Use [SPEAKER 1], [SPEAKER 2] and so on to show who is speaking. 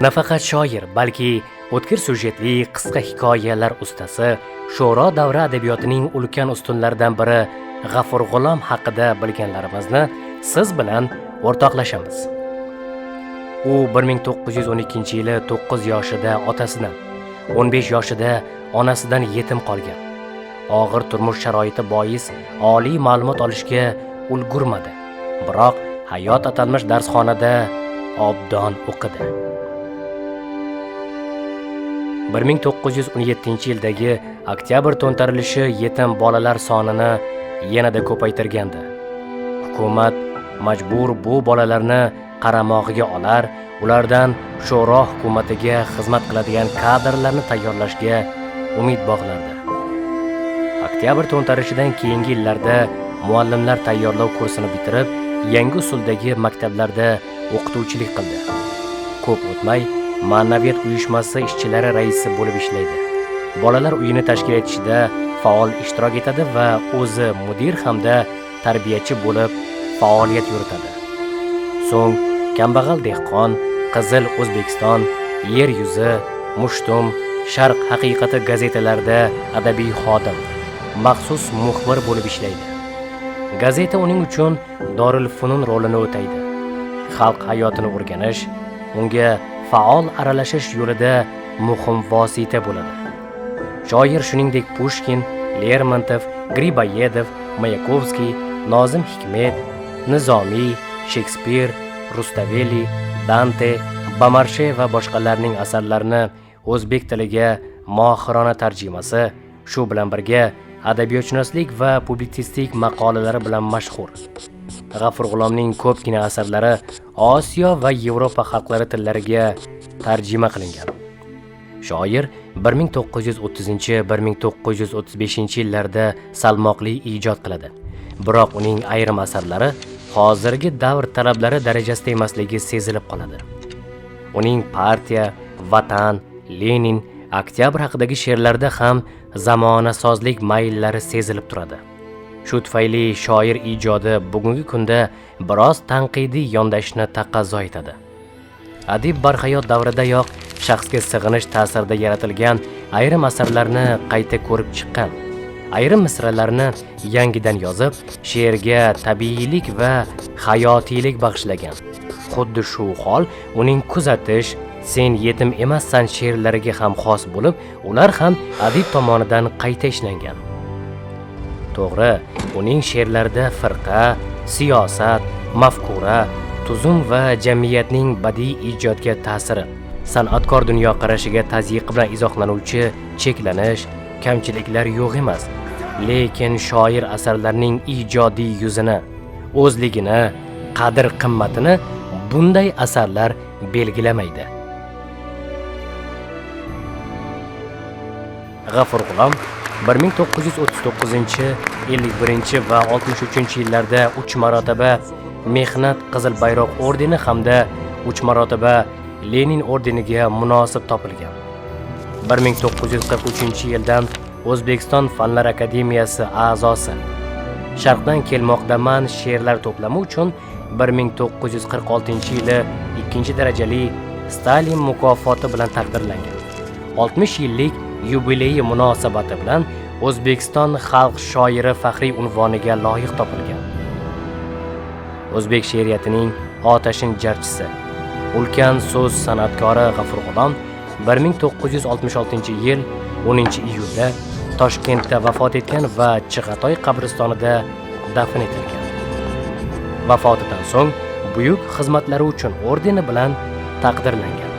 [SPEAKER 1] Nafaqat shoir, balki o'tkir syujetli qisqa hikoyalar ustasi, sho'ro davri adabiyotining ulkan ustunlaridan biri G'afur G'ulom haqida bilganlarimizni siz bilan o'rtoqlashamiz. U 1912-yili 9 yoshida otasidan, 15 yoshida onasidan yetim qolgan. Og'ir turmush sharoiti bois oliy ma'lumot olishga ulgurmadi. Biroq hayot atalmish darsxonada obdon o'qidi. 1917-yildagi oktyabr to'ntarilishi yetim bolalar sonini yanada ko'paytirgandi. Hukumat majbur bu bolalarni qaramog'iga olar, ulardan sho'ro hukumatiga xizmat qiladigan kadrlarni tayyorlashga umid bog'lardi. Oktyabr to'ntarishidan keyingi yillarda muallimlar tayyorlov kursini bitirib, yangi usuldagi maktablarda o'qituvchilik qildi. Ko'p o'tmay Ma'naviyat uyushmasi ishchilari raisi bo'lib ishlaydi. Bolalar uyini tashkil etishda faol ishtirok etadi va o'zi mudir hamda tarbiyachi bo'lib faoliyat yuritadi. So'ng Kambag'al dehqon, Qizil O'zbekiston, Yer yuzi, Mushtum, Sharq haqiqati gazetalarida adabiy xodim, maxsus muxbir bo'lib ishlaydi. Gazeta uning uchun Dorul Funun rolini o'taydi. Xalq hayotini o'rganish, unga faol aralashish yo'lida muhim vosita bo'ladi. Shoir shuningdek Pushkin, Lermontov, Griboyedov, Mayakovskiy, Nozim Hikmet, Nizomiy, Shekspir, Rustaveli, Dante, Bamarshe va boshqalarning asarlarini o'zbek tiliga mohirona tarjimasi, shu bilan birga adabiyotshunoslik va publitsistik maqolalari bilan mashhur. G'afur G'ulomning ko'pgina asarlari Osiyo va Yevropa xalqlari tillariga tarjima qilingan. Shoir 1930-1935-yillarda salmoqli ijod qiladi. Biroq uning ayrim asarlari hozirgi davr talablari darajasida emasligi sezilib qoladi. Uning partiya, vatan, Lenin, oktyabr haqidagi she'rlarda ham zamonasozlik mayllari sezilib turadi. Shu tufayli shoir ijodi bugungi kunda biroz tanqidiy yondashishni taqozo etadi. Adib barhayot davridayoq shaxsga sig'inish ta'sirida yaratilgan ayrim asarlarni qayta ko'rib chiqqan. Ayrim misralarni yangidan yozib, she'rga tabiiylik va hayotiylik bag'ishlagan. Xuddi shu hol uning Kuzatish, Sen yetim emassan she'rlariga ham xos bo'lib, ular ham adib tomonidan qayta ishlangan. To'g'ri, uning she'rlarida firqa, siyosat, mafkura, tuzum va jamiyatning badiiy ijodga ta'siri, san'atkor dunyoqarashiga tazyiq bilan izohlanuvchi cheklanish, kamchiliklar yo'q emas. Lekin shoir asarlarining ijodiy yuzini, o'zligini, qadr-qimmatini bunday asarlar belgilamaydi. G'afur G'ulom 1939, 51 va 63-yillarda 3 marotaba Mehnat Qizil Bayroq ordeni hamda 3 marotaba Lenin ordeniga munosib topilgan. 1943-yildan O'zbekiston Fanlar akademiyasi a'zosi. Sharqdan kelmoqdaman she'rlar to'plami uchun 1946-yili 2-darajali Stalin mukofoti bilan taqdirlangan. 60 yillik yubileyi munosabati bilan O'zbekiston xalq shoiri faxriy unvoniga loyiq topilgan. O'zbek she'riyatining otashin jarchisi, ulkan so'z san'atkori G'afur G'ulom 1966-yil 10-iyulda Toshkentda vafot etgan va Chig'atoy qabristonida dafn etilgan. Vafotidan so'ng buyuk xizmatlari uchun ordeni bilan taqdirlangan.